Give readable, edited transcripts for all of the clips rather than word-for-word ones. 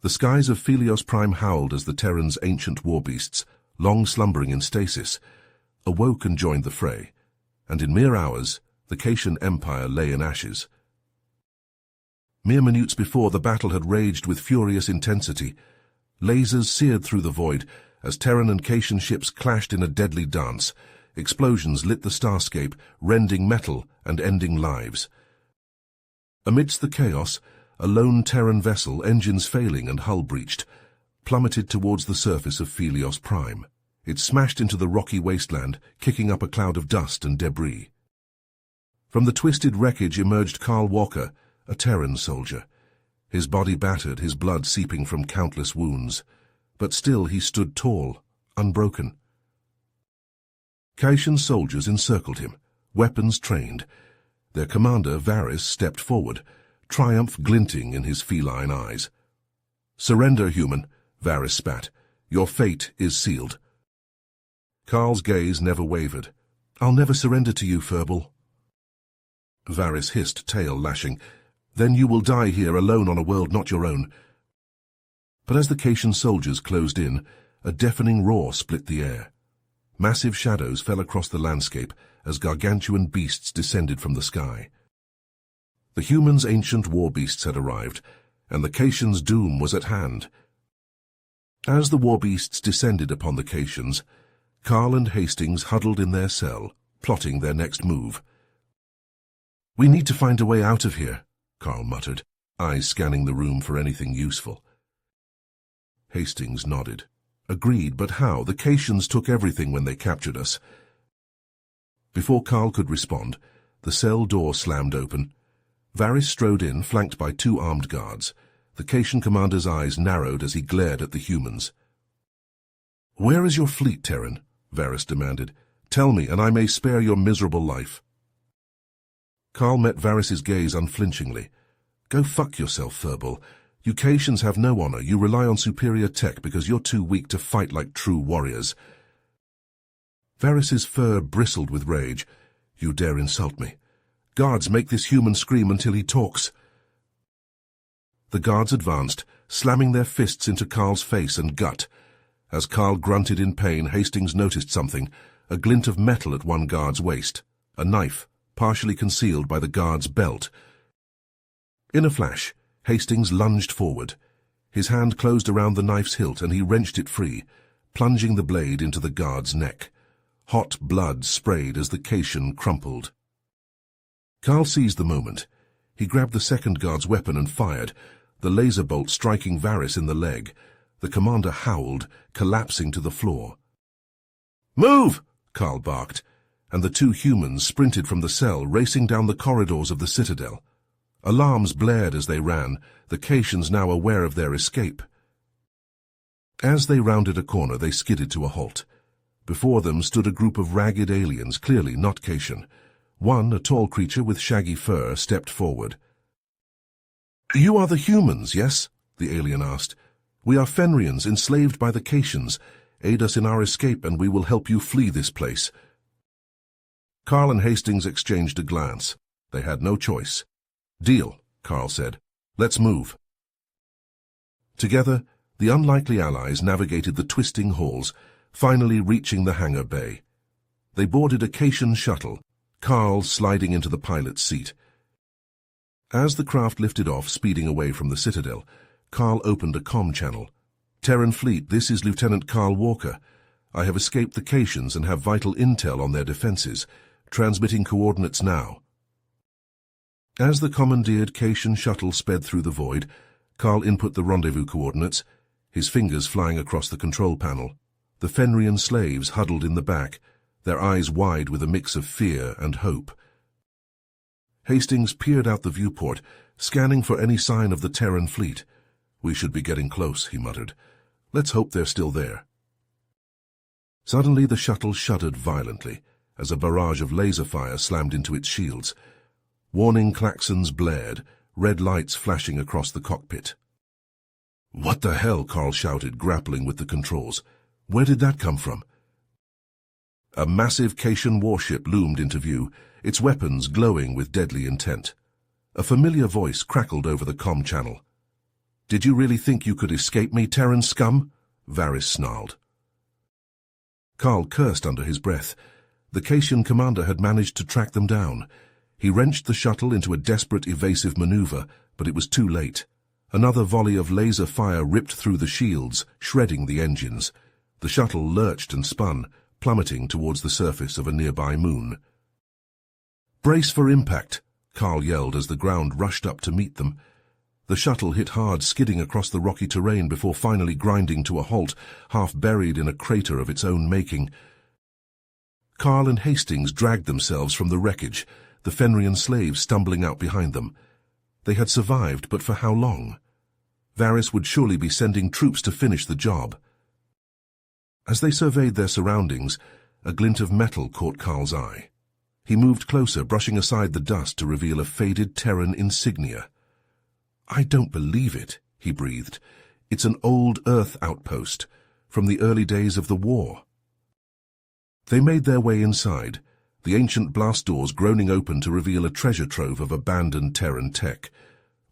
The skies of Helios Prime howled as the Terran's ancient warbeasts, long slumbering in stasis, awoke and joined the fray, and in mere hours, the Caitian Empire lay in ashes. Mere minutes before, the battle had raged with furious intensity. Lasers seared through the void as Terran and Caitian ships clashed in a deadly dance. Explosions lit the starscape, rending metal and ending lives. Amidst the chaos, a lone Terran vessel, engines failing and hull breached, plummeted towards the surface of Helios Prime. It smashed into the rocky wasteland, kicking up a cloud of dust and debris. From the twisted wreckage emerged Carl Walker, a Terran soldier. His body battered, his blood seeping from countless wounds. But still he stood tall, unbroken. Caitian soldiers encircled him, weapons trained. Their commander, Varys, stepped forward, triumph glinting in his feline eyes. "Surrender, human," Varys spat. "Your fate is sealed." Carl's gaze never wavered. "I'll never surrender to you, Furball." Varys hissed, tail lashing. "Then you will die here alone on a world not your own." But as the Caitian soldiers closed in, a deafening roar split the air. Massive shadows fell across the landscape as gargantuan beasts descended from the sky. The humans' ancient warbeasts had arrived, and the Caitians' doom was at hand. As the warbeasts descended upon the Caitians, Carl and Hastings huddled in their cell, plotting their next move. "We need to find a way out of here," Carl muttered, eyes scanning the room for anything useful. Hastings nodded. "Agreed, but how? The Caitians took everything when they captured us." Before Carl could respond, the cell door slammed open. Varys strode in, flanked by 2 armed guards. The Caitian commander's eyes narrowed as he glared at the humans. "Where is your fleet, Terran?" Varys demanded. "Tell me, and I may spare your miserable life." Carl met Varys's gaze unflinchingly. "Go fuck yourself, Furball. You Caitians have no honor. You rely on superior tech because you're too weak to fight like true warriors." Varys's fur bristled with rage. "You dare insult me? Guards, make this human scream until he talks." The guards advanced, slamming their fists into Carl's face and gut. As Carl grunted in pain, Hastings noticed something, a glint of metal at one guard's waist, a knife, partially concealed by the guard's belt. In a flash, Hastings lunged forward. His hand closed around the knife's hilt and he wrenched it free, plunging the blade into the guard's neck. Hot blood sprayed as the Caitian crumpled. Carl seized the moment. He grabbed the second guard's weapon and fired, the laser bolt striking Varys in the leg. The commander howled, collapsing to the floor. "Move!" Carl barked, and the 2 humans sprinted from the cell, racing down the corridors of the citadel. Alarms blared as they ran, the Caitians now aware of their escape. As they rounded a corner, they skidded to a halt. Before them stood a group of ragged aliens, clearly not Caitian. One, a tall creature with shaggy fur, stepped forward. "You are the humans, yes?" the alien asked. "We are Fenrians, enslaved by the Caitians. Aid us in our escape and we will help you flee this place." Carl and Hastings exchanged a glance. They had no choice. "Deal," Carl said. "Let's move." Together, the unlikely allies navigated the twisting halls, finally reaching the hangar bay. They boarded a Caitian shuttle, Carl sliding into the pilot's seat. As the craft lifted off, speeding away from the citadel, Carl opened a comm channel. "Terran fleet, this is Lieutenant Carl Walker. I have escaped the Caitians and have vital intel on their defenses. Transmitting coordinates now." As the commandeered Caitian shuttle sped through the void, Carl input the rendezvous coordinates, his fingers flying across the control panel. The Fenrian slaves huddled in the back, their eyes wide with a mix of fear and hope. Hastings peered out the viewport, scanning for any sign of the Terran fleet. "We should be getting close," he muttered. "Let's hope they're still there." Suddenly the shuttle shuddered violently as a barrage of laser fire slammed into its shields. Warning klaxons blared, red lights flashing across the cockpit. "What the hell?" Carl shouted, grappling with the controls. "Where did that come from?" A massive Caitian warship loomed into view, its weapons glowing with deadly intent. A familiar voice crackled over the comm channel. "Did you really think you could escape me, Terran scum?" Varys snarled. Carl cursed under his breath. The Caitian commander had managed to track them down. He wrenched the shuttle into a desperate evasive maneuver, but it was too late. Another volley of laser fire ripped through the shields, shredding the engines. The shuttle lurched and spun, plummeting towards the surface of a nearby moon. "Brace for impact," Carl yelled as the ground rushed up to meet them. The shuttle hit hard, skidding across the rocky terrain before finally grinding to a halt, half buried in a crater of its own making. Carl and Hastings dragged themselves from the wreckage, the Fenrian slaves stumbling out behind them. They had survived, but for how long? Varys would surely be sending troops to finish the job. As they surveyed their surroundings, a glint of metal caught Carl's eye. He moved closer, brushing aside the dust to reveal a faded Terran insignia. "I don't believe it," he breathed. "It's an old Earth outpost, from the early days of the war." They made their way inside, the ancient blast doors groaning open to reveal a treasure trove of abandoned Terran tech.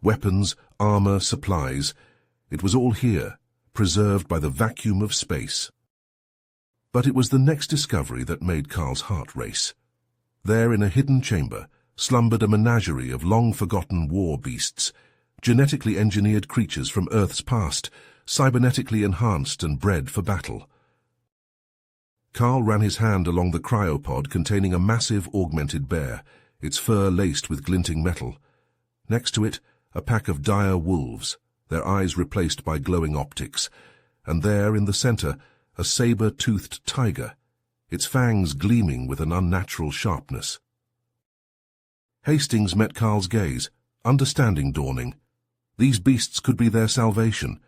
Weapons, armor, supplies. It was all here, preserved by the vacuum of space. But it was the next discovery that made Carl's heart race. There, in a hidden chamber, slumbered a menagerie of long-forgotten war beasts, genetically engineered creatures from Earth's past, cybernetically enhanced and bred for battle. Carl ran his hand along the cryopod containing a massive augmented bear, its fur laced with glinting metal. Next to it, a pack of dire wolves, their eyes replaced by glowing optics, and there, in the center, a saber-toothed tiger, its fangs gleaming with an unnatural sharpness. Hastings met Carl's gaze, understanding dawning. These beasts could be their salvation,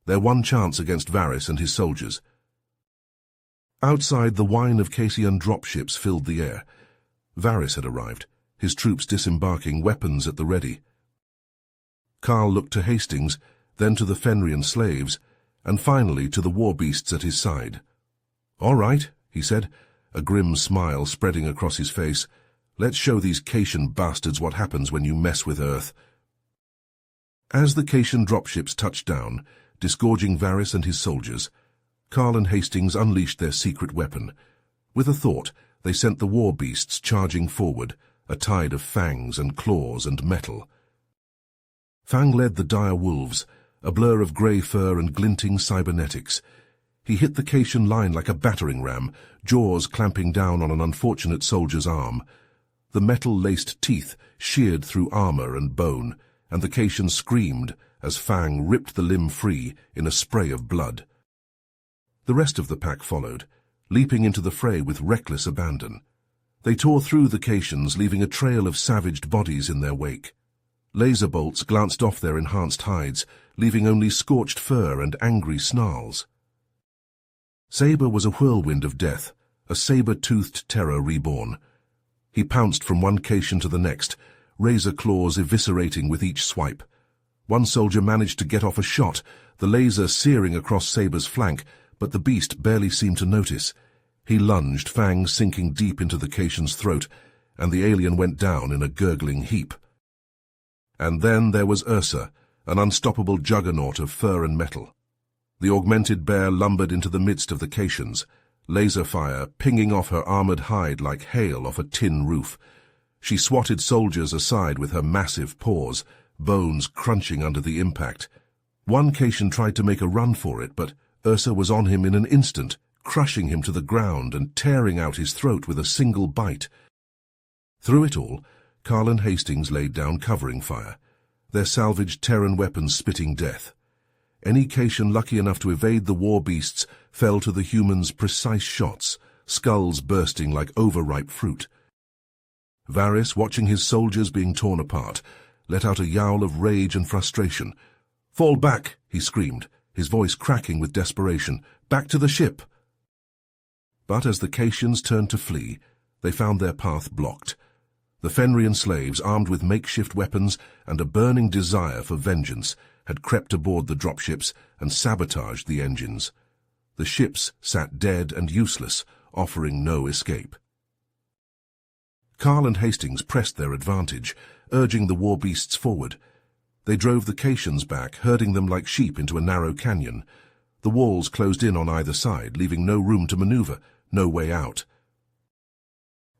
their one chance against Varys and his soldiers. Outside, the whine of Caitian dropships filled the air. Varys had arrived, his troops disembarking, weapons at the ready. Carl looked to Hastings, then to the Fenrian slaves, and finally to the warbeasts at his side. "All right," he said, a grim smile spreading across his face. "Let's show these Caitian bastards what happens when you mess with Earth." As the Caitian dropships touched down, disgorging Varys and his soldiers, Carl and Hastings unleashed their secret weapon. With a thought, they sent the war beasts charging forward, a tide of fangs and claws and metal. Fang led the dire wolves, a blur of grey fur and glinting cybernetics. He hit the Caitian line like a battering ram, jaws clamping down on an unfortunate soldier's arm. The metal-laced teeth sheared through armor and bone, and the Caitian screamed as Fang ripped the limb free in a spray of blood. The rest of the pack followed, leaping into the fray with reckless abandon. They tore through the Caitians, leaving a trail of savaged bodies in their wake. Laser bolts glanced off their enhanced hides, leaving only scorched fur and angry snarls. Saber was a whirlwind of death, a saber-toothed terror reborn. He pounced from one Caitian to the next, razor claws eviscerating with each swipe. One soldier managed to get off a shot, the laser searing across Saber's flank, but the beast barely seemed to notice. He lunged, fangs sinking deep into the Caitian's throat, and the alien went down in a gurgling heap. And then there was Ursa, an unstoppable juggernaut of fur and metal. The augmented bear lumbered into the midst of the Caitians, laser fire pinging off her armored hide like hail off a tin roof. She swatted soldiers aside with her massive paws, bones crunching under the impact. One Caitian tried to make a run for it, but Ursa was on him in an instant, crushing him to the ground and tearing out his throat with a single bite. Through it all, Carl and Hastings laid down covering fire, their salvaged Terran weapons spitting death. Any Caitian lucky enough to evade the war beasts fell to the humans' precise shots, skulls bursting like overripe fruit. Varys, watching his soldiers being torn apart, let out a yowl of rage and frustration. "Fall back!" he screamed, his voice cracking with desperation. "Back to the ship!" But as the Caitians turned to flee, they found their path blocked. The Fenrian slaves, armed with makeshift weapons and a burning desire for vengeance, had crept aboard the dropships and sabotaged the engines. The ships sat dead and useless, offering no escape. Carl and Hastings pressed their advantage, urging the war beasts forward. They drove the Caitians back, herding them like sheep into a narrow canyon. The walls closed in on either side, leaving no room to maneuver, no way out.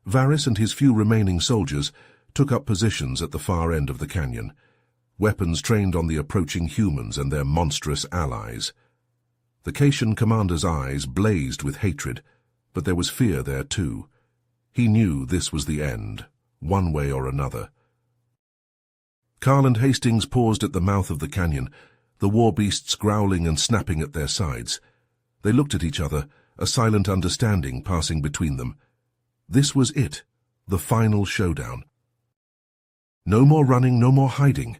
Varys and his few remaining soldiers took up positions at the far end of the canyon, weapons trained on the approaching humans and their monstrous allies. The Caitian commander's eyes blazed with hatred, but there was fear there too. He knew this was the end, one way or another. Carl and Hastings paused at the mouth of the canyon, the Warbeasts growling and snapping at their sides. They looked at each other, a silent understanding passing between them. This was it, the final showdown. No more running, no more hiding.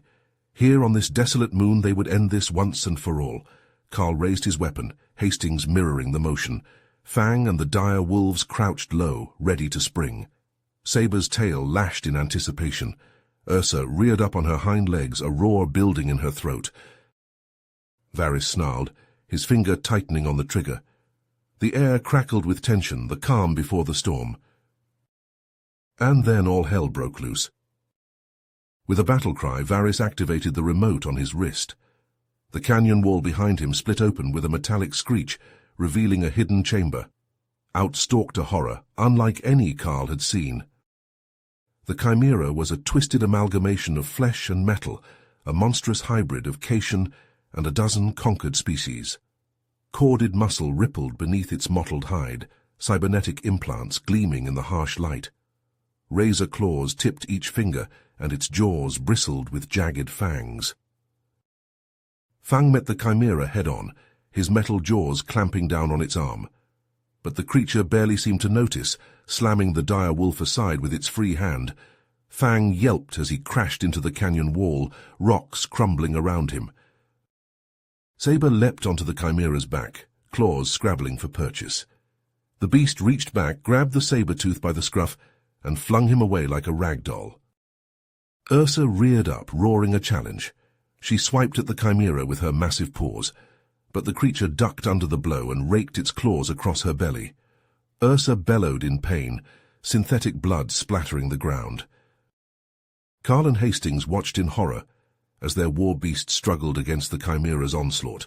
Here on this desolate moon they would end this once and for all. Carl raised his weapon, Hastings mirroring the motion. Fang and the dire wolves crouched low, ready to spring. Saber's tail lashed in anticipation. Ursa reared up on her hind legs, a roar building in her throat. Varys snarled, his finger tightening on the trigger. The air crackled with tension, the calm before the storm. And then all hell broke loose. With a battle cry, Varys activated the remote on his wrist. The canyon wall behind him split open with a metallic screech, revealing a hidden chamber. Out stalked a horror, unlike any Carl had seen. The Chimera was a twisted amalgamation of flesh and metal, a monstrous hybrid of Caitian and a dozen conquered species. Corded muscle rippled beneath its mottled hide, cybernetic implants gleaming in the harsh light. Razor claws tipped each finger, and its jaws bristled with jagged fangs. Fang met the Chimera head-on, his metal jaws clamping down on its arm. But the creature barely seemed to notice, slamming the dire wolf aside with its free hand. Fang yelped as he crashed into the canyon wall, rocks crumbling around him. Saber leapt onto the Chimera's back, claws scrabbling for purchase. The beast reached back, grabbed the saber-tooth by the scruff, and flung him away like a rag doll. Ursa reared up, roaring a challenge. She swiped at the Chimera with her massive paws, but the creature ducked under the blow and raked its claws across her belly. Ursa bellowed in pain, synthetic blood splattering the ground. Carl and Hastings watched in horror as their war beast struggled against the Chimera's onslaught.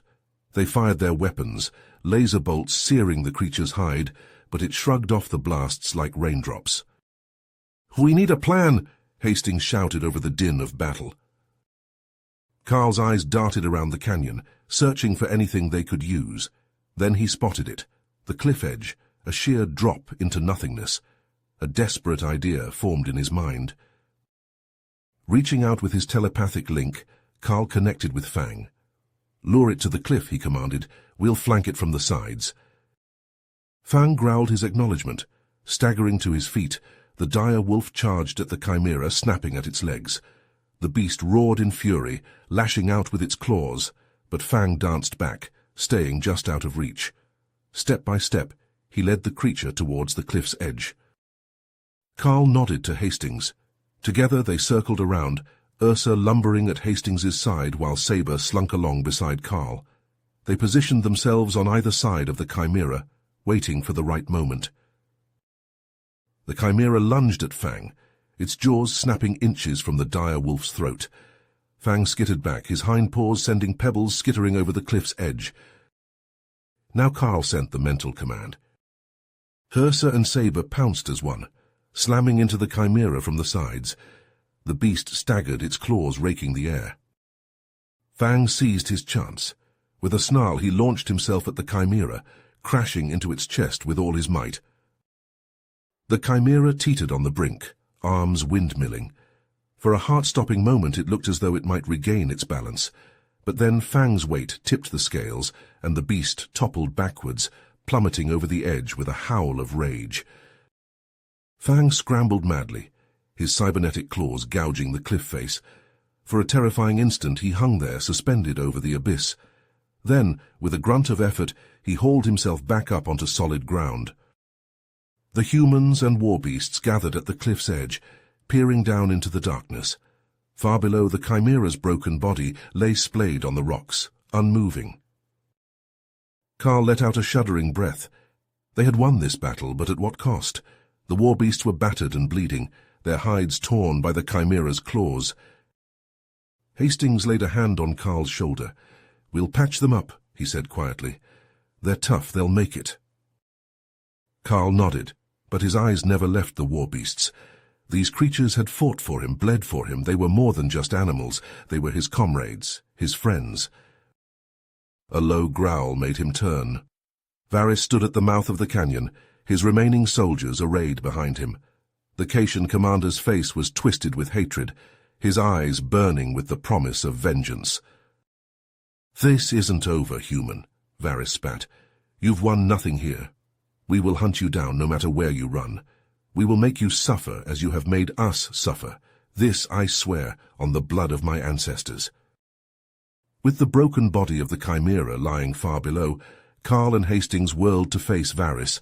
They fired their weapons, laser bolts searing the creature's hide, but it shrugged off the blasts like raindrops. "We need a plan!" Hastings shouted over the din of battle. Carl's eyes darted around the canyon, searching for anything they could use. Then he spotted it, the cliff edge, a sheer drop into nothingness. A desperate idea formed in his mind. Reaching out with his telepathic link, Carl connected with Fang. "Lure it to the cliff," he commanded. "We'll flank it from the sides." Fang growled his acknowledgement. Staggering to his feet, the dire wolf charged at the Chimera, snapping at its legs. The beast roared in fury, lashing out with its claws, but Fang danced back, staying just out of reach. Step by step, he led the creature towards the cliff's edge. Carl nodded to Hastings. Together they circled around, Ursa lumbering at Hastings's side while Saber slunk along beside Carl. They positioned themselves on either side of the Chimera, waiting for the right moment. The Chimera lunged at Fang, its jaws snapping inches from the dire wolf's throat. Fang skittered back, his hind paws sending pebbles skittering over the cliff's edge. Now Carl sent the mental command. Ursa and Saber pounced as one, slamming into the Chimera from the sides. The beast staggered, its claws raking the air. Fang seized his chance. With a snarl he launched himself at the Chimera, crashing into its chest with all his might. The Chimera teetered on the brink, arms windmilling. For a heart-stopping moment it looked as though it might regain its balance, but then Fang's weight tipped the scales, and the beast toppled backwards, plummeting over the edge with a howl of rage. Fang scrambled madly, his cybernetic claws gouging the cliff face. For a terrifying instant he hung there, suspended over the abyss. Then, with a grunt of effort, he hauled himself back up onto solid ground. The humans and warbeasts gathered at the cliff's edge, peering down into the darkness. Far below, the Chimera's broken body lay splayed on the rocks, unmoving. Carl let out a shuddering breath. They had won this battle, but at what cost? The warbeasts were battered and bleeding, their hides torn by the Chimera's claws. Hastings laid a hand on Carl's shoulder. "We'll patch them up," he said quietly. "They're tough, they'll make it." Carl nodded, but his eyes never left the Warbeasts. These creatures had fought for him, bled for him. They were more than just animals. They were his comrades, his friends. A low growl made him turn. Varys stood at the mouth of the canyon, his remaining soldiers arrayed behind him. The Caitian commander's face was twisted with hatred, his eyes burning with the promise of vengeance. "This isn't over, human," Varys spat. "You've won nothing here. We will hunt you down no matter where you run. We will make you suffer as you have made us suffer. This I swear on the blood of my ancestors." With the broken body of the Chimera lying far below, Carl and Hastings whirled to face Varys.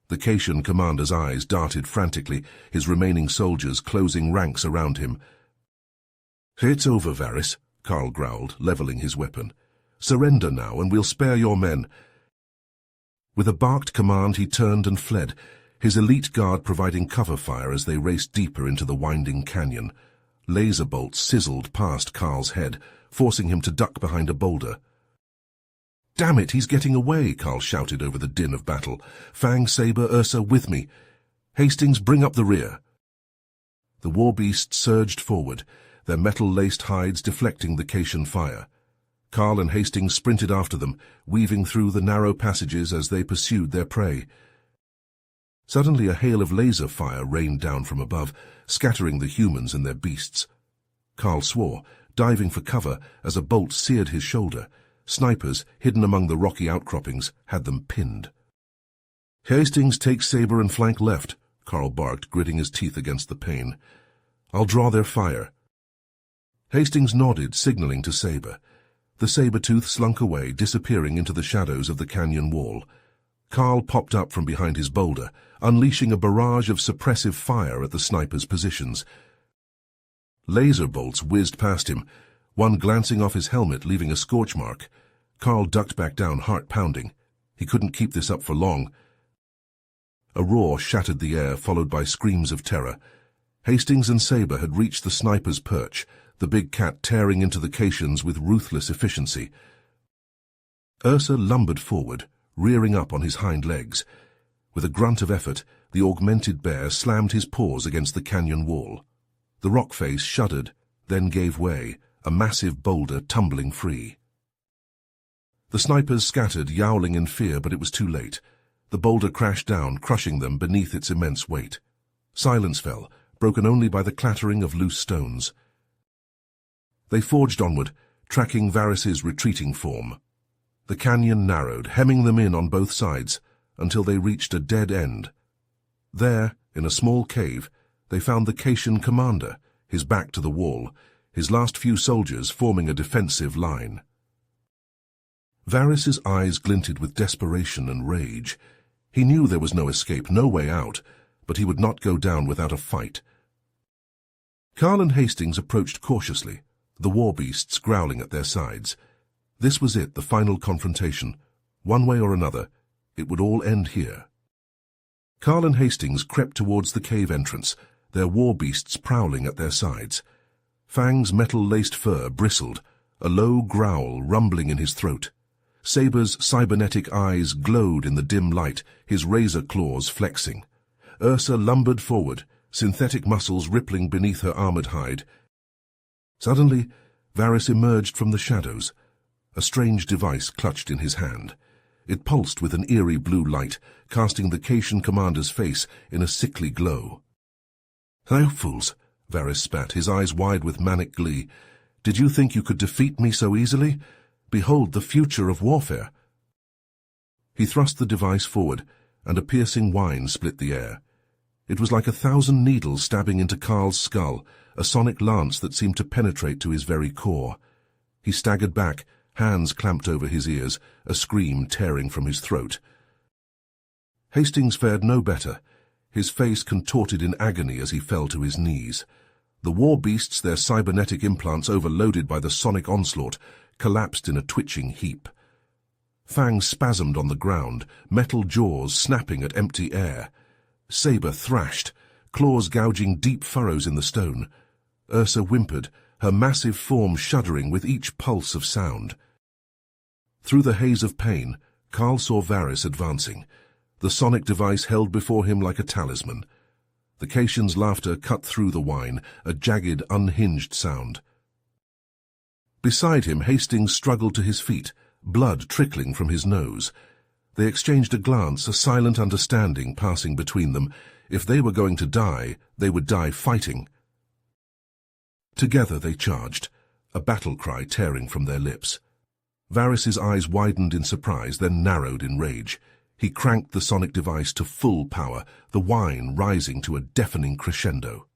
The Caitian commander's eyes darted frantically, his remaining soldiers closing ranks around him. "It's over, Varys," Carl growled, leveling his weapon. "Surrender now, and we'll spare your men." With a barked command, he turned and fled, his elite guard providing cover fire as they raced deeper into the winding canyon. Laser bolts sizzled past Carl's head, forcing him to duck behind a boulder. "Damn it, he's getting away," Carl shouted over the din of battle. "Fang, Saber, Ursa, with me. Hastings, bring up the rear." The Warbeasts surged forward, their metal-laced hides deflecting the Caitian fire. Carl and Hastings sprinted after them, weaving through the narrow passages as they pursued their prey. Suddenly a hail of laser fire rained down from above, scattering the humans and their beasts. Carl swore, diving for cover as a bolt seared his shoulder. Snipers, hidden among the rocky outcroppings, had them pinned. "Hastings, take Saber and flank left," Carl barked, gritting his teeth against the pain. "I'll draw their fire." Hastings nodded, signaling to Saber. The saber-tooth slunk away, disappearing into the shadows of the canyon wall. Carl popped up from behind his boulder, unleashing a barrage of suppressive fire at the snipers' positions. Laser bolts whizzed past him, one glancing off his helmet, leaving a scorch mark. Carl ducked back down, heart pounding. He couldn't keep this up for long. A roar shattered the air, followed by screams of terror. Hastings and Saber had reached the sniper's perch, the big cat tearing into the Caitians with ruthless efficiency. Ursa lumbered forward, rearing up on his hind legs. With a grunt of effort, the augmented bear slammed his paws against the canyon wall. The rock face shuddered, then gave way, a massive boulder tumbling free. The snipers scattered, yowling in fear, but it was too late. The boulder crashed down, crushing them beneath its immense weight. Silence fell, broken only by the clattering of loose stones. They forged onward, tracking Varys's retreating form. The canyon narrowed, hemming them in on both sides, until they reached a dead end. There, in a small cave, they found the Caitian commander, his back to the wall, his last few soldiers forming a defensive line. Varys's eyes glinted with desperation and rage. He knew there was no escape, no way out, but he would not go down without a fight. Carl and Hastings approached cautiously, the Warbeasts growling at their sides. This was it, the final confrontation. One way or another, it would all end here. Carl and Hastings crept towards the cave entrance, their Warbeasts prowling at their sides. Fang's metal-laced fur bristled, a low growl rumbling in his throat. Saber's cybernetic eyes glowed in the dim light, his razor claws flexing. Ursa lumbered forward, synthetic muscles rippling beneath her armored hide. Suddenly, Varys emerged from the shadows, a strange device clutched in his hand. It pulsed with an eerie blue light, casting the Caitian commander's face in a sickly glow. "Hello, fools," Varys spat, his eyes wide with manic glee. "Did you think you could defeat me so easily? Behold the future of warfare." He thrust the device forward, and a piercing whine split the air. It was like 1,000 needles stabbing into Carl's skull, a sonic lance that seemed to penetrate to his very core. He staggered back, hands clamped over his ears, a scream tearing from his throat. Hastings fared no better, his face contorted in agony as he fell to his knees. The Warbeasts, their cybernetic implants overloaded by the sonic onslaught, collapsed in a twitching heap. Fang spasmed on the ground, metal jaws snapping at empty air. Saber thrashed, claws gouging deep furrows in the stone. Ursa whimpered, her massive form shuddering with each pulse of sound. Through the haze of pain, Carl saw Varys advancing, the sonic device held before him like a talisman. The Caitian's laughter cut through the wine, a jagged, unhinged sound. Beside him, Hastings struggled to his feet, blood trickling from his nose. They exchanged a glance, a silent understanding passing between them. If they were going to die, they would die fighting. Together they charged, a battle cry tearing from their lips. Varys's eyes widened in surprise, then narrowed in rage. He cranked the sonic device to full power, the whine rising to a deafening crescendo.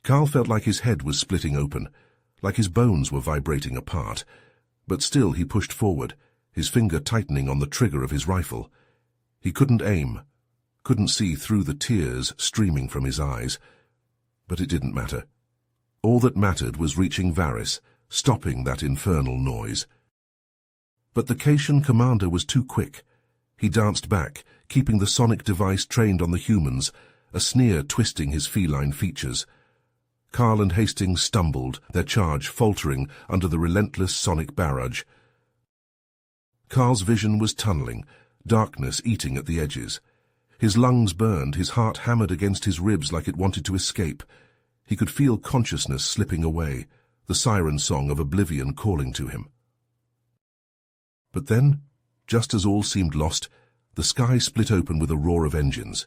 Carl felt like his head was splitting open, like his bones were vibrating apart, but still he pushed forward, his finger tightening on the trigger of his rifle. He couldn't aim, couldn't see through the tears streaming from his eyes, but it didn't matter. All that mattered was reaching Varys, stopping that infernal noise. But the Caitian commander was too quick. He danced back, keeping the sonic device trained on the humans, a sneer twisting his feline features. Carl and Hastings stumbled, their charge faltering under the relentless sonic barrage. Carl's vision was tunneling, darkness eating at the edges. His lungs burned, his heart hammered against his ribs like it wanted to escape. He could feel consciousness slipping away, the siren song of oblivion calling to him. But then, just as all seemed lost, the sky split open with a roar of engines.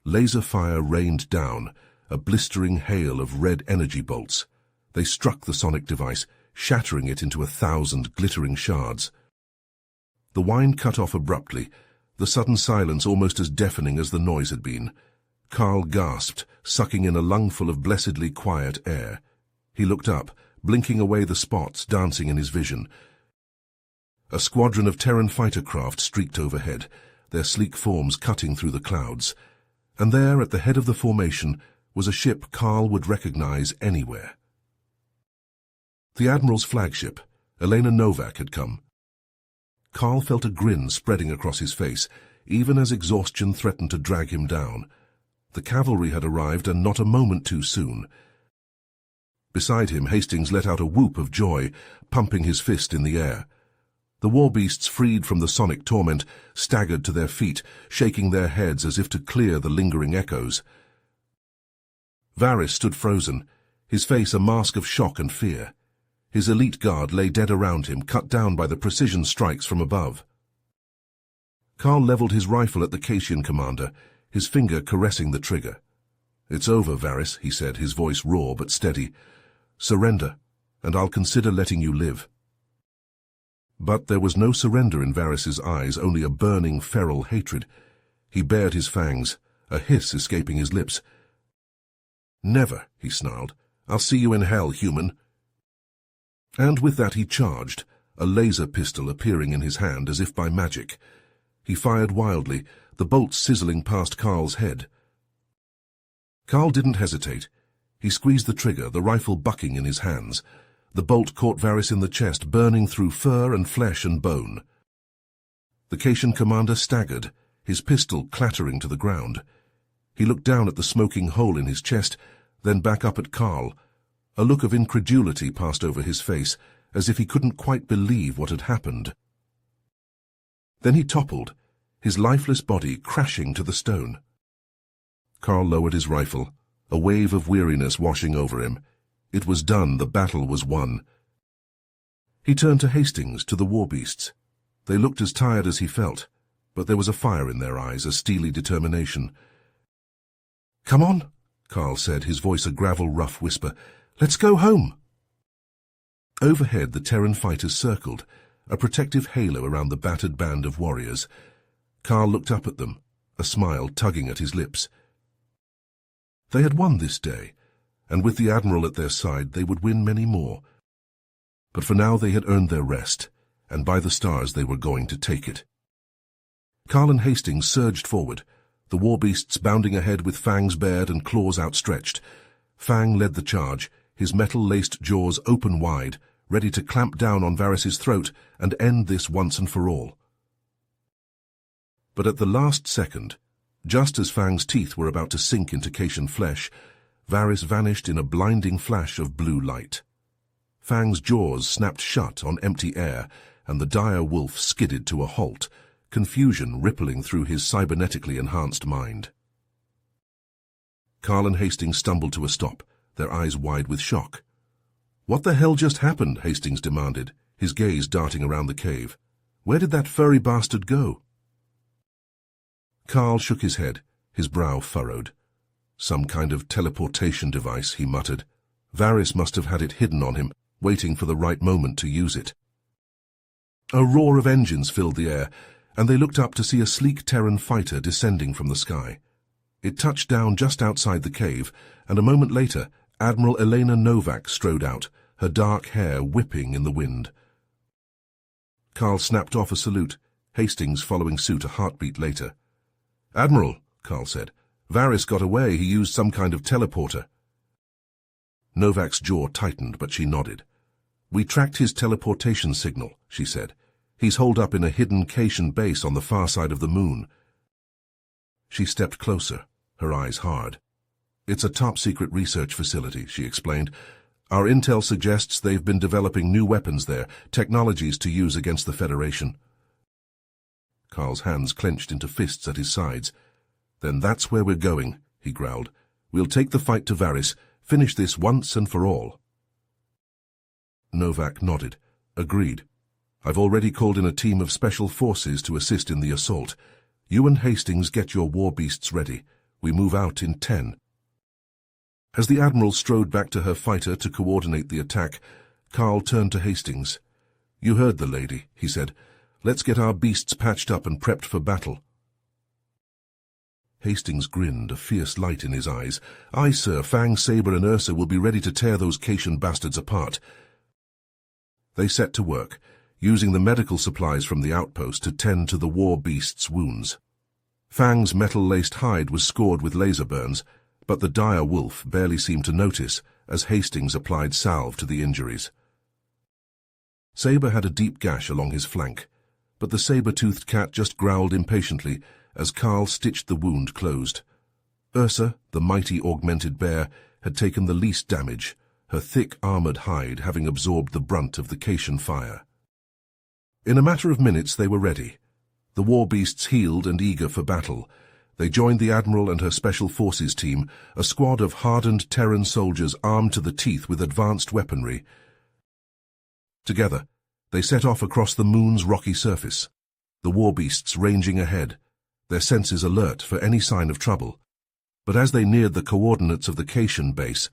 Laser fire rained down, a blistering hail of red energy bolts. They struck the sonic device, shattering it into 1,000 glittering shards. The whine cut off abruptly, the sudden silence almost as deafening as the noise had been. Carl gasped, sucking in a lungful of blessedly quiet air. He looked up, blinking away the spots dancing in his vision. A squadron of Terran fighter craft streaked overhead, their sleek forms cutting through the clouds. And there, at the head of the formation, was a ship Carl would recognize anywhere. The Admiral's flagship, Elena Novak, had come. Carl felt a grin spreading across his face, even as exhaustion threatened to drag him down. The cavalry had arrived, and not a moment too soon. Beside him, Hastings let out a whoop of joy, pumping his fist in the air. The Warbeasts, freed from the sonic torment, staggered to their feet, shaking their heads as if to clear the lingering echoes. Varys stood frozen, his face a mask of shock and fear. His elite guard lay dead around him, cut down by the precision strikes from above. Carl leveled his rifle at the Caitian commander, his finger caressing the trigger. "It's over, Varys," he said, his voice raw but steady. "Surrender, and I'll consider letting you live." But there was no surrender in Varys's eyes, only a burning, feral hatred. He bared his fangs, a hiss escaping his lips. "Never," he snarled. "I'll see you in hell, human." And with that he charged, a laser pistol appearing in his hand as if by magic. He fired wildly, the bolts sizzling past Carl's head. Carl didn't hesitate. He squeezed the trigger, the rifle bucking in his hands. The bolt caught Varys in the chest, burning through fur and flesh and bone. The Caitian commander staggered, his pistol clattering to the ground. He looked down at the smoking hole in his chest, then back up at Carl. A look of incredulity passed over his face, as if he couldn't quite believe what had happened. Then he toppled, his lifeless body crashing to the stone. Carl lowered his rifle, a wave of weariness washing over him. It was done, the battle was won. He turned to Hastings, to the Warbeasts. They looked as tired as he felt, but there was a fire in their eyes, a steely determination. "Come on," Carl said, his voice a gravel rough whisper. "Let's go home." Overhead the Terran fighters circled, a protective halo around the battered band of warriors. Carl looked up at them, a smile tugging at his lips. They had won this day, and with the Admiral at their side they would win many more. But for now they had earned their rest, and by the stars they were going to take it. Carl and Hastings surged forward, the Warbeasts bounding ahead with fangs bared and claws outstretched. Fang led the charge, his metal-laced jaws open wide, ready to clamp down on Varys's throat and end this once and for all. But at the last second, just as Fang's teeth were about to sink into Caitian flesh, Varys vanished in a blinding flash of blue light. Fang's jaws snapped shut on empty air, and the dire wolf skidded to a halt, confusion rippling through his cybernetically enhanced mind. Carl and Hastings stumbled to a stop, their eyes wide with shock. "What the hell just happened?" Hastings demanded, his gaze darting around the cave. "Where did that furry bastard go?" Carl shook his head, his brow furrowed. "Some kind of teleportation device," he muttered. "Varys must have had it hidden on him, waiting for the right moment to use it." A roar of engines filled the air, and they looked up to see a sleek Terran fighter descending from the sky. It touched down just outside the cave, and a moment later, Admiral Elena Novak strode out, her dark hair whipping in the wind. Carl snapped off a salute, Hastings following suit a heartbeat later. "Admiral," Carl said, "Varys got away. He used some kind of teleporter." Novak's jaw tightened, but she nodded. "We tracked his teleportation signal," she said. "He's holed up in a hidden Cation base on the far side of the moon." She stepped closer, her eyes hard. "It's a top-secret research facility," she explained. "Our intel suggests they've been developing new weapons there, technologies to use against the Federation." Carl's hands clenched into fists at his sides. "Then that's where we're going," he growled. "We'll take the fight to Varys, finish this once and for all." Novak nodded. "Agreed. I've already called in a team of special forces to assist in the assault. You and Hastings get your Warbeasts ready. We move out in 10. As the Admiral strode back to her fighter to coordinate the attack, Carl turned to Hastings. "You heard the lady," he said. "Let's get our beasts patched up and prepped for battle." Hastings grinned, a fierce light in his eyes. "Aye, sir, Fang, Saber and Ursa will be ready to tear those Cation bastards apart." They set to work, using the medical supplies from the outpost to tend to the war beast's wounds. Fang's metal-laced hide was scored with laser burns, but the dire wolf barely seemed to notice as Hastings applied salve to the injuries. Saber had a deep gash along his flank, but the saber-toothed cat just growled impatiently as Carl stitched the wound closed. Ursa, the mighty augmented bear, had taken the least damage, her thick armored hide having absorbed the brunt of the Cation fire. In a matter of minutes they were ready. The war beasts healed and eager for battle. They joined the Admiral and her Special Forces team, a squad of hardened Terran soldiers armed to the teeth with advanced weaponry. Together, they set off across the moon's rocky surface, the war beasts ranging ahead, their senses alert for any sign of trouble. But as they neared the coordinates of the Cation base,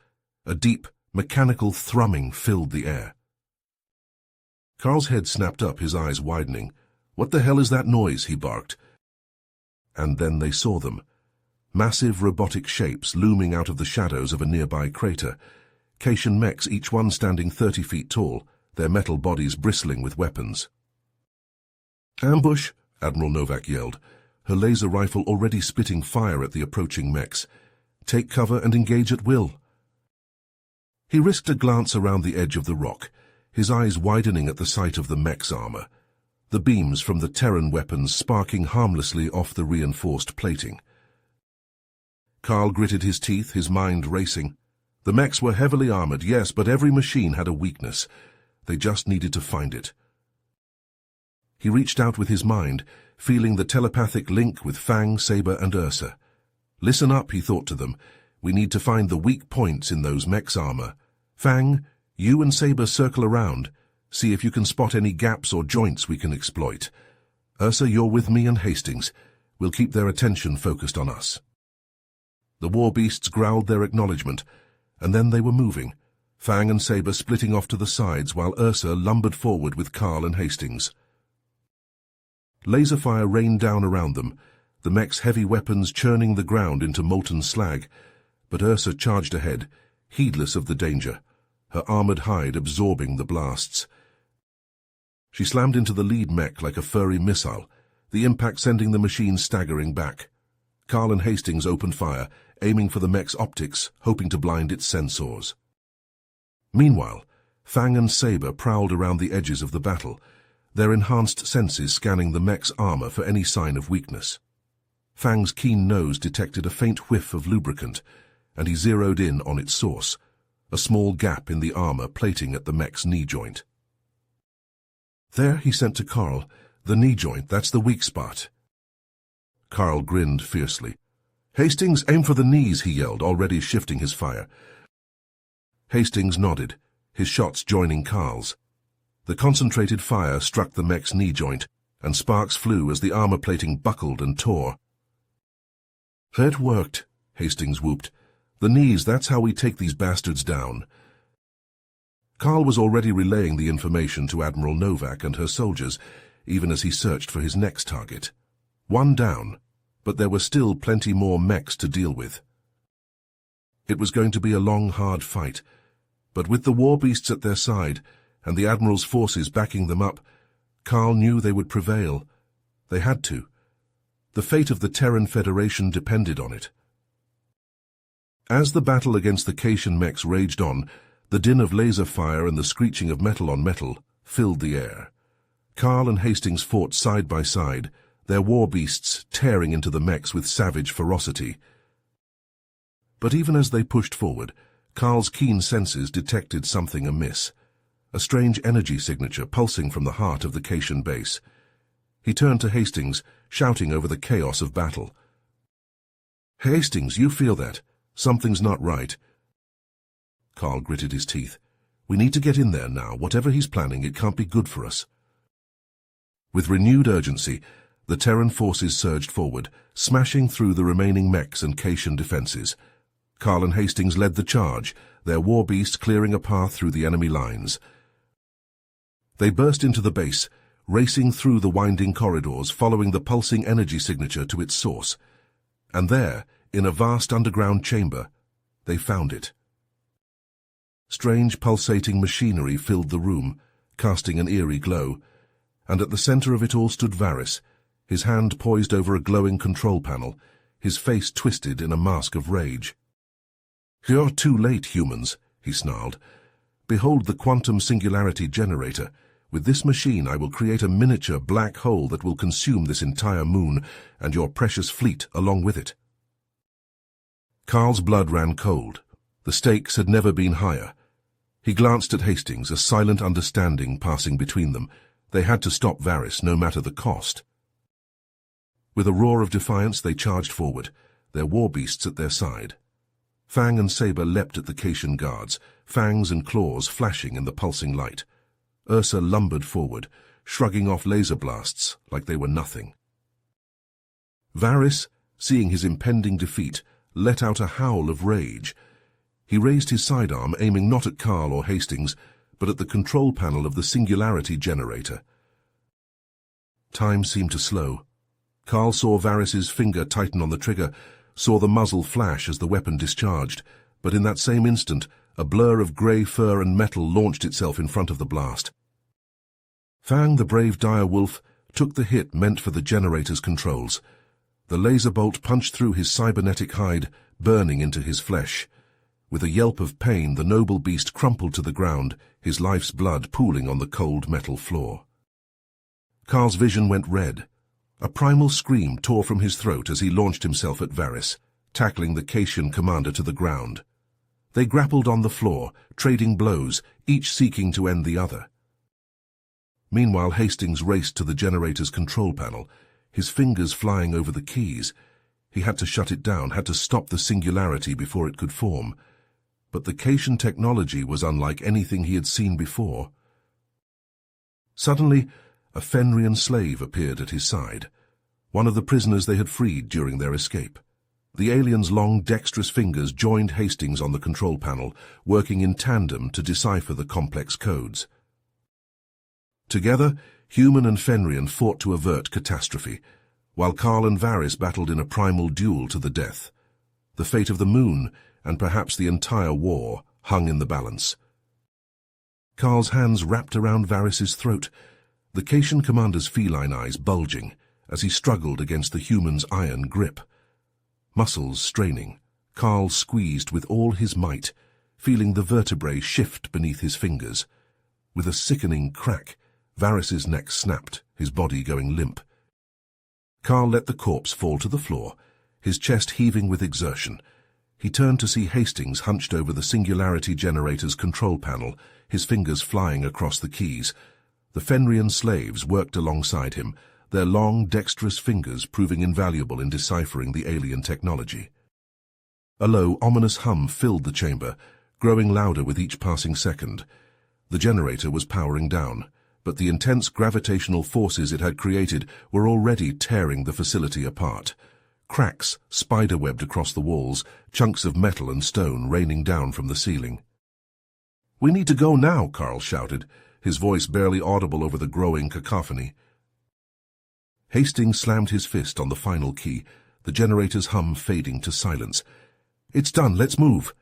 a deep, mechanical thrumming filled the air. Carl's head snapped up, his eyes widening. "What the hell is that noise?" he barked. And then they saw them. Massive robotic shapes looming out of the shadows of a nearby crater. Cation mechs, each one standing 30 feet tall, their metal bodies bristling with weapons. "Ambush!" Admiral Novak yelled, her laser rifle already spitting fire at the approaching mechs. "Take cover and engage at will." He risked a glance around the edge of the rock, his eyes widening at the sight of the mech's armor, the beams from the Terran weapons sparking harmlessly off the reinforced plating. Carl gritted his teeth, his mind racing. The mechs were heavily armored, yes, but every machine had a weakness. They just needed to find it. He reached out with his mind, feeling the telepathic link with Fang, Saber, and Ursa. "Listen up," he thought to them. "We need to find the weak points in those mechs' armor. Fang, you and Saber circle around. See if you can spot any gaps or joints we can exploit. Ursa, you're with me and Hastings. We'll keep their attention focused on us." The war beasts growled their acknowledgement, and then they were moving, Fang and Saber splitting off to the sides while Ursa lumbered forward with Carl and Hastings. Laser fire rained down around them, the mech's heavy weapons churning the ground into molten slag, but Ursa charged ahead, heedless of the danger, her armored hide absorbing the blasts. She slammed into the lead mech like a furry missile, the impact sending the machine staggering back. Carl and Hastings opened fire, aiming for the mech's optics, hoping to blind its sensors. Meanwhile, Fang and Saber prowled around the edges of the battle, their enhanced senses scanning the mech's armor for any sign of weakness. Fang's keen nose detected a faint whiff of lubricant, and he zeroed in on its source, a small gap in the armor plating at the mech's knee joint. "There," he sent to Carl. "The knee joint, that's the weak spot." Carl grinned fiercely. "Hastings, aim for the knees," he yelled, already shifting his fire. Hastings nodded, his shots joining Carl's. The concentrated fire struck the mech's knee joint, and sparks flew as the armor plating buckled and tore. "That worked," Hastings whooped. "The knees, that's how we take these bastards down." Carl was already relaying the information to Admiral Novak and her soldiers, even as he searched for his next target. One down, but there were still plenty more mechs to deal with. It was going to be a long, hard fight, but with the Warbeasts at their side and the Admiral's forces backing them up, Carl knew they would prevail. They had to. The fate of the Terran Federation depended on it. As the battle against the Cation mechs raged on, the din of laser fire and the screeching of metal on metal filled the air. Carl and Hastings fought side by side, their Warbeasts tearing into the mechs with savage ferocity. But even as they pushed forward, Carl's keen senses detected something amiss, a strange energy signature pulsing from the heart of the Cation base. He turned to Hastings, shouting over the chaos of battle. "Hastings, you feel that? Something's not right." Carl gritted his teeth. "We need to get in there now. Whatever he's planning, it can't be good for us." With renewed urgency, the Terran forces surged forward, smashing through the remaining mechs and Cation defenses. Carl and Hastings led the charge, their Warbeast clearing a path through the enemy lines. They burst into the base, racing through the winding corridors, following the pulsing energy signature to its source. And there, in a vast underground chamber, they found it. Strange pulsating machinery filled the room, casting an eerie glow, and at the center of it all stood Varys, his hand poised over a glowing control panel, his face twisted in a mask of rage. "You're too late, humans," he snarled. "Behold the quantum singularity generator. With this machine I will create a miniature black hole that will consume this entire moon and your precious fleet along with it." Carl's blood ran cold. The stakes had never been higher. He glanced at Hastings, a silent understanding passing between them. They had to stop Varys, no matter the cost. With a roar of defiance, they charged forward, their Warbeasts at their side. Fang and Saber leapt at the Cation guards, fangs and claws flashing in the pulsing light. Ursa lumbered forward, shrugging off laser blasts like they were nothing. Varys, seeing his impending defeat, let out a howl of rage. He raised his sidearm, aiming not at Carl or Hastings, but at the control panel of the singularity generator. Time seemed to slow. Carl saw Varys's finger tighten on the trigger, saw the muzzle flash as the weapon discharged, but in that same instant, a blur of grey fur and metal launched itself in front of the blast. Fang, the brave dire wolf, took the hit meant for the generator's controls. The laser bolt punched through his cybernetic hide, burning into his flesh. With a yelp of pain, the noble beast crumpled to the ground, his life's blood pooling on the cold metal floor. Carl's vision went red. A primal scream tore from his throat as he launched himself at Varys, tackling the Cation commander to the ground. They grappled on the floor, trading blows, each seeking to end the other. Meanwhile, Hastings raced to the generator's control panel, his fingers flying over the keys. He had to shut it down, had to stop the singularity before it could form. But the Cation technology was unlike anything he had seen before. Suddenly, a Fenrian slave appeared at his side, one of the prisoners they had freed during their escape. The alien's long, dexterous fingers joined Hastings on the control panel, working in tandem to decipher the complex codes. Together, human and Fenrian fought to avert catastrophe, while Carl and Varys battled in a primal duel to the death. The fate of the moon, and perhaps the entire war, hung in the balance. Carl's hands wrapped around Varys's throat, the Cation commander's feline eyes bulging as he struggled against the human's iron grip. Muscles straining, Carl squeezed with all his might, feeling the vertebrae shift beneath his fingers. With a sickening crack, Varys's neck snapped, his body going limp. Carl let the corpse fall to the floor, his chest heaving with exertion. He turned to see Hastings hunched over the Singularity Generator's control panel, his fingers flying across the keys. The Fenrian slaves worked alongside him, their long, dexterous fingers proving invaluable in deciphering the alien technology. A low, ominous hum filled the chamber, growing louder with each passing second. The generator was powering down, but the intense gravitational forces it had created were already tearing the facility apart. Cracks spiderwebbed across the walls, chunks of metal and stone raining down from the ceiling. "We need to go now," Carl shouted, his voice barely audible over the growing cacophony. Hastings slammed his fist on the final key, the generator's hum fading to silence. "It's done, let's move."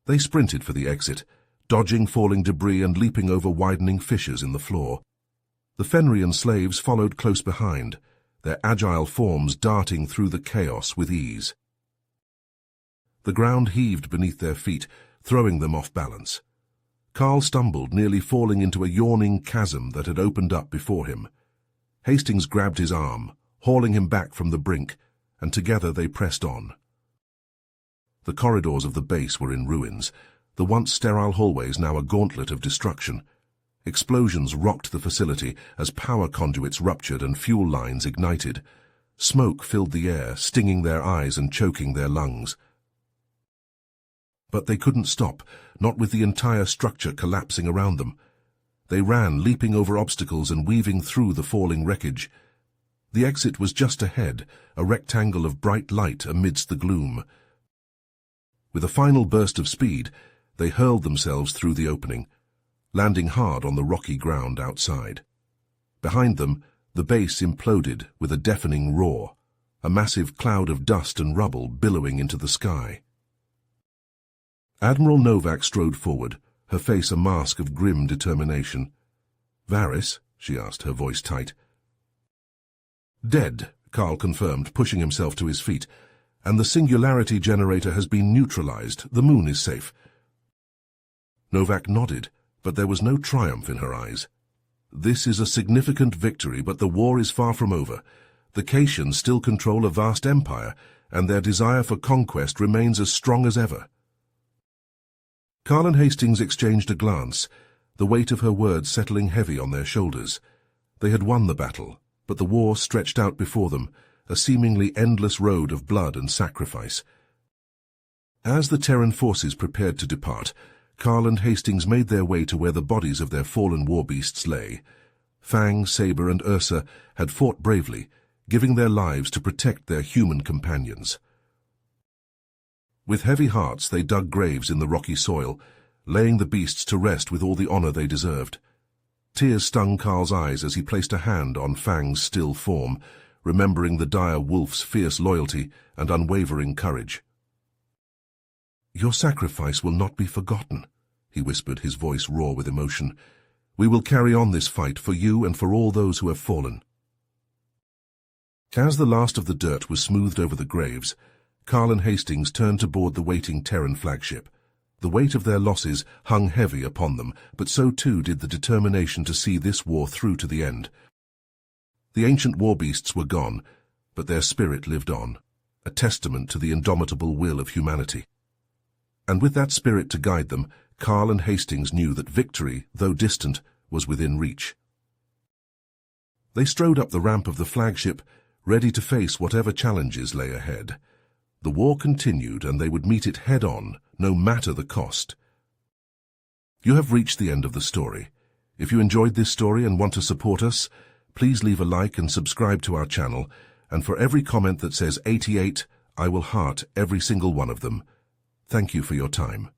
They sprinted for the exit, dodging falling debris and leaping over widening fissures in the floor. The Fenrian slaves followed close behind, their agile forms darting through the chaos with ease. The ground heaved beneath their feet, throwing them off balance. Carl stumbled, nearly falling into a yawning chasm that had opened up before him. Hastings grabbed his arm, hauling him back from the brink, and together they pressed on. The corridors of the base were in ruins, the once sterile hallways now a gauntlet of destruction. Explosions rocked the facility as power conduits ruptured and fuel lines ignited. Smoke filled the air, stinging their eyes and choking their lungs. But they couldn't stop, not with the entire structure collapsing around them. They ran, leaping over obstacles and weaving through the falling wreckage. The exit was just ahead, a rectangle of bright light amidst the gloom. With a final burst of speed, they hurled themselves through the opening, landing hard on the rocky ground outside. Behind them, the base imploded with a deafening roar, a massive cloud of dust and rubble billowing into the sky. Admiral Novak strode forward, her face a mask of grim determination. "Varys?" she asked, her voice tight. "Dead," Carl confirmed, pushing himself to his feet. "And the Singularity Generator has been neutralized. The moon is safe." Novak nodded, but there was no triumph in her eyes. "This is a significant victory, but the war is far from over. The Caitians still control a vast empire, and their desire for conquest remains as strong as ever." Carl and Hastings exchanged a glance, the weight of her words settling heavy on their shoulders. They had won the battle, but the war stretched out before them, a seemingly endless road of blood and sacrifice. As the Terran forces prepared to depart, Carl and Hastings made their way to where the bodies of their fallen warbeasts lay. Fang, Saber, and Ursa had fought bravely, giving their lives to protect their human companions. With heavy hearts they dug graves in the rocky soil, laying the beasts to rest with all the honor they deserved. Tears stung Carl's eyes as he placed a hand on Fang's still form, remembering the dire wolf's fierce loyalty and unwavering courage. "Your sacrifice will not be forgotten," he whispered, his voice raw with emotion. "We will carry on this fight for you and for all those who have fallen." As the last of the dirt was smoothed over the graves, Carl and Hastings turned to board the waiting Terran flagship. The weight of their losses hung heavy upon them, but so too did the determination to see this war through to the end. The ancient warbeasts were gone, but their spirit lived on, a testament to the indomitable will of humanity. And with that spirit to guide them, Carl and Hastings knew that victory, though distant, was within reach. They strode up the ramp of the flagship, ready to face whatever challenges lay ahead. The war continued, and they would meet it head-on, no matter the cost. You have reached the end of the story. If you enjoyed this story and want to support us, please leave a like and subscribe to our channel, and for every comment that says 88, I will heart every single one of them. Thank you for your time.